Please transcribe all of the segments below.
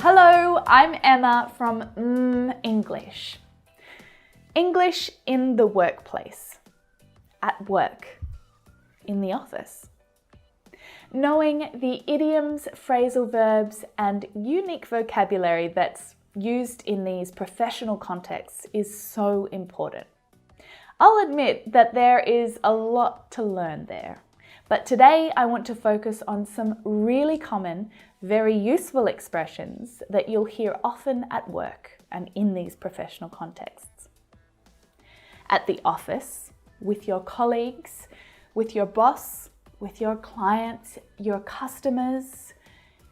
Hello, I'm Emma from English. English in the workplace, at work, in the office. Knowing the idioms, phrasal verbs, and unique vocabulary that's used in these professional contexts is so important. I'll admit that there is a lot to learn there, but today I want to focus on some really common, very useful expressions that you'll hear often at work and in these professional contexts. At the office, with your colleagues, with your boss, with your clients, your customers,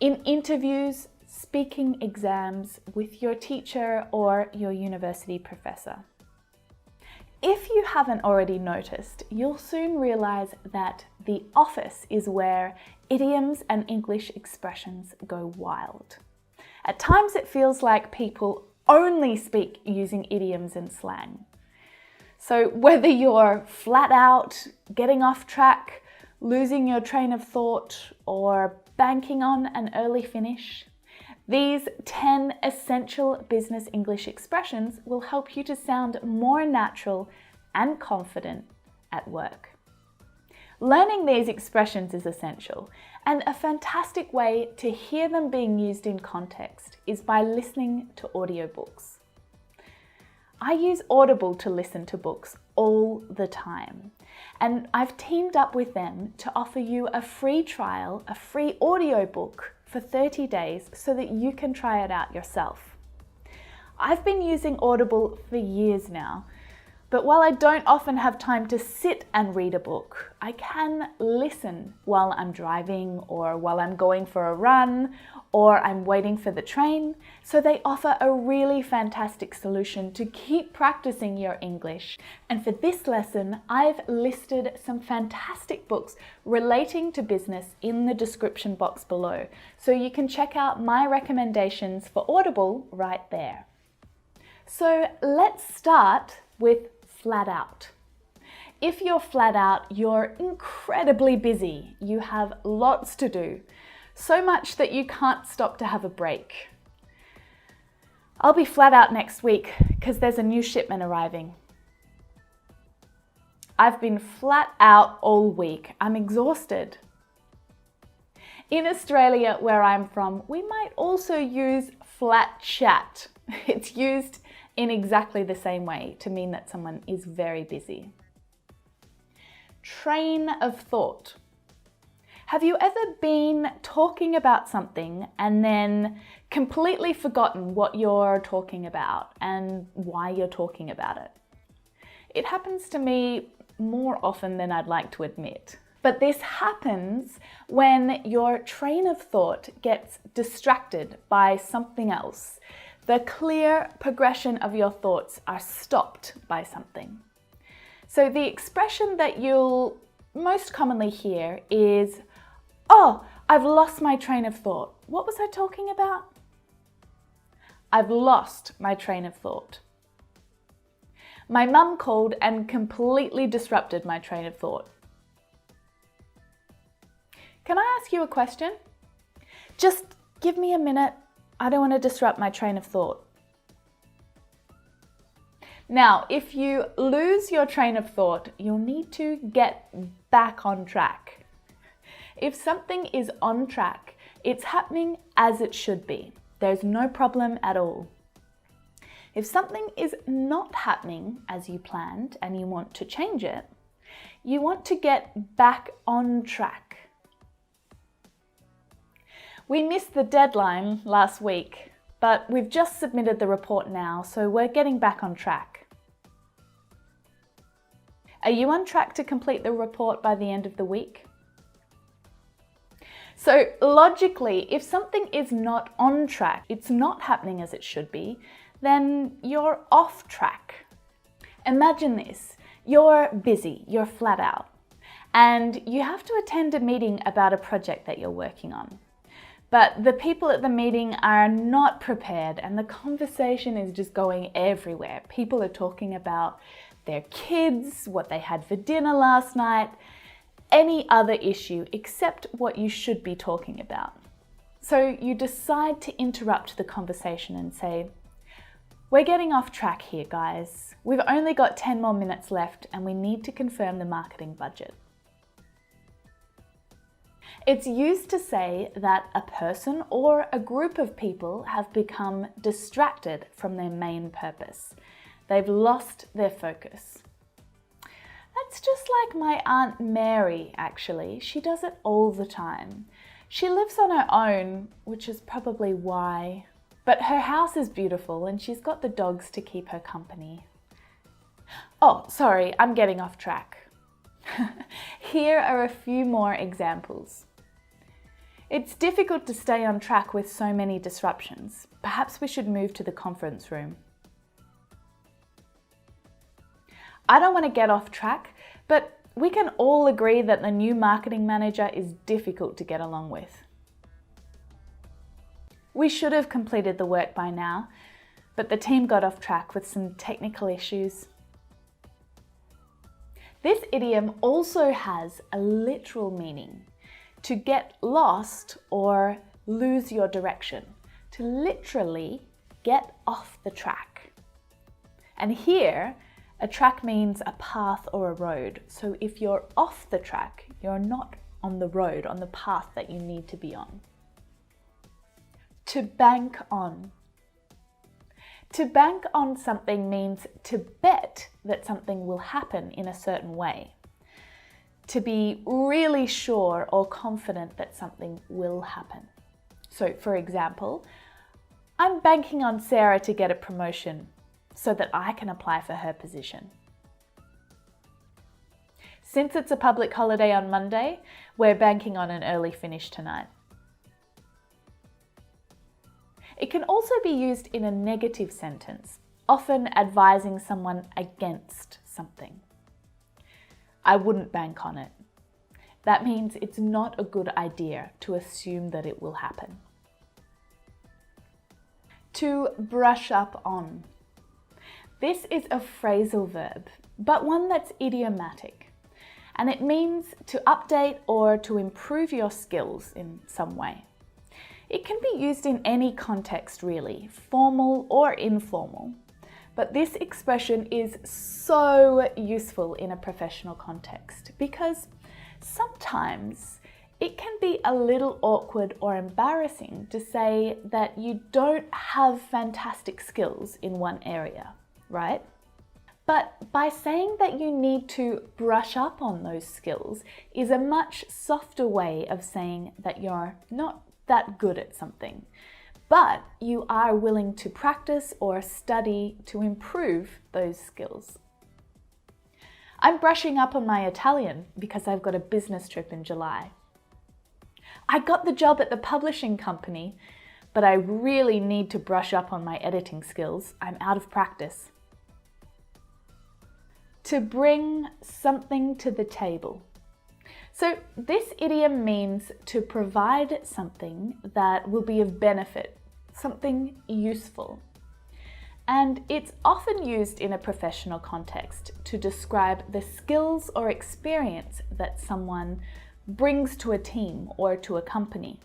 in interviews, speaking exams, with your teacher or your university professor. If you haven't already noticed, you'll soon realize that the office is where idioms and English expressions go wild. At times it feels like people only speak using idioms and slang. So whether you're flat out, getting off track, losing your train of thought, or banking on an early finish, these 10 essential business English expressions will help you to sound more natural and confident at work. Learning these expressions is essential, and a fantastic way to hear them being used in context is by listening to audiobooks. I use Audible to listen to books all the time, and I've teamed up with them to offer you a free trial, a free audiobook for 30 days so that you can try it out yourself. I've been using Audible for years now, but while I don't often have time to sit and read a book, I can listen while I'm driving or while I'm going for a run or I'm waiting for the train. So they offer a really fantastic solution to keep practicing your English. And for this lesson, I've listed some fantastic books relating to business in the description box below. So you can check out my recommendations for Audible right there. So let's start with flat out. If you're flat out, you're incredibly busy. You have lots to do, so much that you can't stop to have a break. I'll be flat out next week because there's a new shipment arriving. I've been flat out all week. I'm exhausted. In Australia, where I'm from, we might also use flat chat. It's used in exactly the same way to mean that someone is very busy. Train of thought. Have you ever been talking about something and then completely forgotten what you're talking about and why you're talking about it? It happens to me more often than I'd like to admit. But this happens when your train of thought gets distracted by something else. The clear progression of your thoughts are stopped by something. So the expression that you'll most commonly hear is, "Oh, I've lost my train of thought. What was I talking about?" I've lost my train of thought. My mum called and completely disrupted my train of thought. Can I ask you a question? Just give me a minute. I don't want to disrupt my train of thought. Now, if you lose your train of thought, you'll need to get back on track. If something is on track, it's happening as it should be. There's no problem at all. If something is not happening as you planned and you want to change it, you want to get back on track. We missed the deadline last week, but we've just submitted the report now, so we're getting back on track. Are you on track to complete the report by the end of the week? So logically, if something is not on track, it's not happening as it should be, then you're off track. Imagine this, you're busy, you're flat out, and you have to attend a meeting about a project that you're working on. But the people at the meeting are not prepared and the conversation is just going everywhere. People are talking about their kids, what they had for dinner last night, any other issue except what you should be talking about. So you decide to interrupt the conversation and say, "We're getting off track here, guys. We've only got 10 more minutes left and we need to confirm the marketing budget." It's used to say that a person or a group of people have become distracted from their main purpose. They've lost their focus. That's just like my Aunt Mary, actually. She does it all the time. She lives on her own, which is probably why. But her house is beautiful and she's got the dogs to keep her company. Oh, sorry, I'm getting off track. Here are a few more examples. It's difficult to stay on track with so many disruptions. Perhaps we should move to the conference room. I don't want to get off track, but we can all agree that the new marketing manager is difficult to get along with. We should have completed the work by now, but the team got off track with some technical issues. This idiom also has a literal meaning: to get lost or lose your direction, to literally get off the track. And here, a track means a path or a road. So if you're off the track, you're not on the road, on the path that you need to be on. To bank on. To bank on something means to bet that something will happen in a certain way. To be really sure or confident that something will happen. So, for example, I'm banking on Sarah to get a promotion so that I can apply for her position. Since it's a public holiday on Monday, we're banking on an early finish tonight. It can also be used in a negative sentence, often advising someone against something. I wouldn't bank on it. That means it's not a good idea to assume that it will happen. To brush up on. This is a phrasal verb, but one that's idiomatic, and it means to update or to improve your skills in some way. It can be used in any context really, formal or informal. But this expression is so useful in a professional context because sometimes it can be a little awkward or embarrassing to say that you don't have fantastic skills in one area, right? But by saying that you need to brush up on those skills is a much softer way of saying that you're not that good at something, but you are willing to practice or study to improve those skills. I'm brushing up on my Italian because I've got a business trip in July. I got the job at the publishing company, but I really need to brush up on my editing skills. I'm out of practice. To bring something to the table. So this idiom means to provide something that will be of benefit, something useful. And it's often used in a professional context to describe the skills or experience that someone brings to a team or to a company.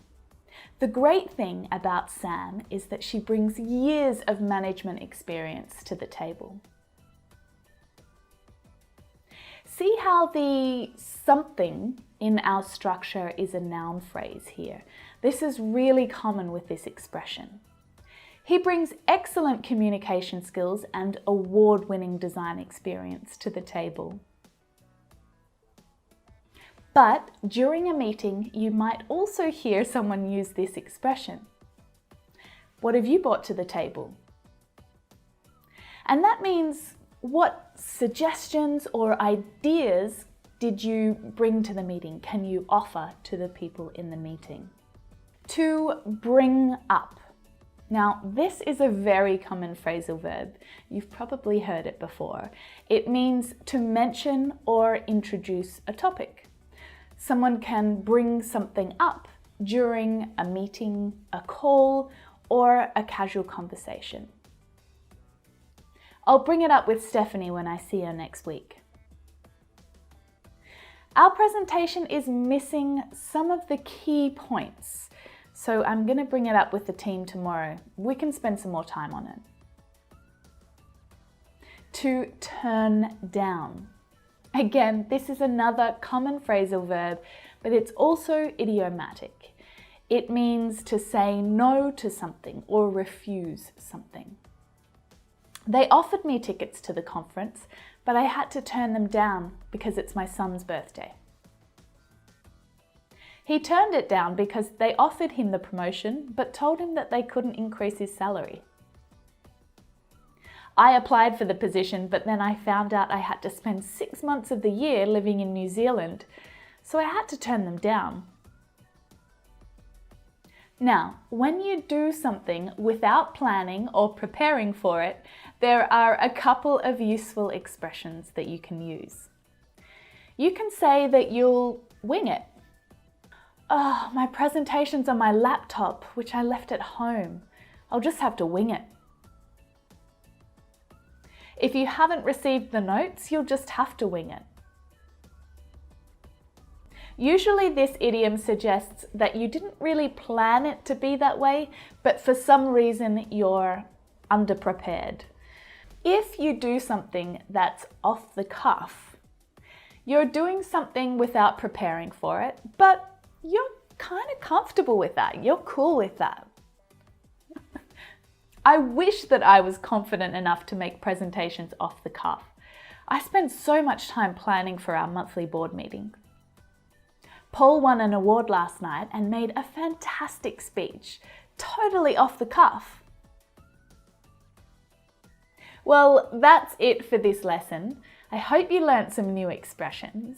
The great thing about Sam is that she brings years of management experience to the table. See how the something in our structure is a noun phrase here. This is really common with this expression. He brings excellent communication skills and award-winning design experience to the table. But during a meeting, you might also hear someone use this expression. What have you brought to the table? And that means, what suggestions or ideas did you bring to the meeting? Can you offer to the people in the meeting? To bring up. Now, this is a very common phrasal verb. You've probably heard it before. It means to mention or introduce a topic. Someone can bring something up during a meeting, a call, or a casual conversation. I'll bring it up with Stephanie when I see her next week. Our presentation is missing some of the key points. so I'm going to bring it up with the team tomorrow. We can spend some more time on it. To turn down. Again, this is another common phrasal verb, but it's also idiomatic. It means to say no to something or refuse something. They offered me tickets to the conference, but I had to turn them down because it's my son's birthday. He turned it down because they offered him the promotion, but told him that they couldn't increase his salary. I applied for the position, but then I found out I had to spend 6 months of the year living in New Zealand, so I had to turn them down. Now, when you do something without planning or preparing for it, there are a couple of useful expressions that you can use. You can say that you'll wing it. Oh, my presentation's on my laptop, which I left at home. I'll just have to wing it. If you haven't received the notes, you'll just have to wing it. Usually this idiom suggests that you didn't really plan it to be that way, but for some reason you're underprepared. If you do something that's off the cuff, you're doing something without preparing for it, but you're kind of comfortable with that. You're cool with that. I wish that I was confident enough to make presentations off the cuff. I spend so much time planning for our monthly board meeting. Paul won an award last night and made a fantastic speech, totally off the cuff. Well, that's it for this lesson. I hope you learnt some new expressions.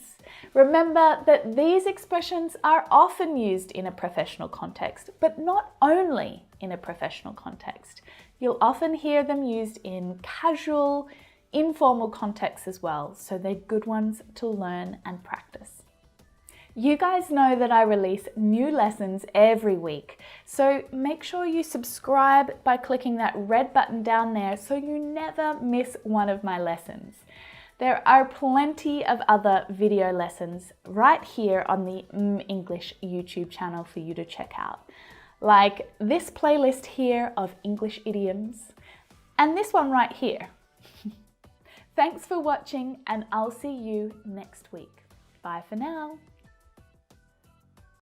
Remember that these expressions are often used in a professional context, but not only in a professional context. You'll often hear them used in casual, informal contexts as well, so they're good ones to learn and practice. You guys know that I release new lessons every week, so make sure you subscribe by clicking that red button down there so you never miss one of my lessons. There are plenty of other video lessons right here on the English YouTube channel for you to check out, like this playlist here of English idioms and this one right here. Thanks for watching, and I'll see you next week. Bye for now.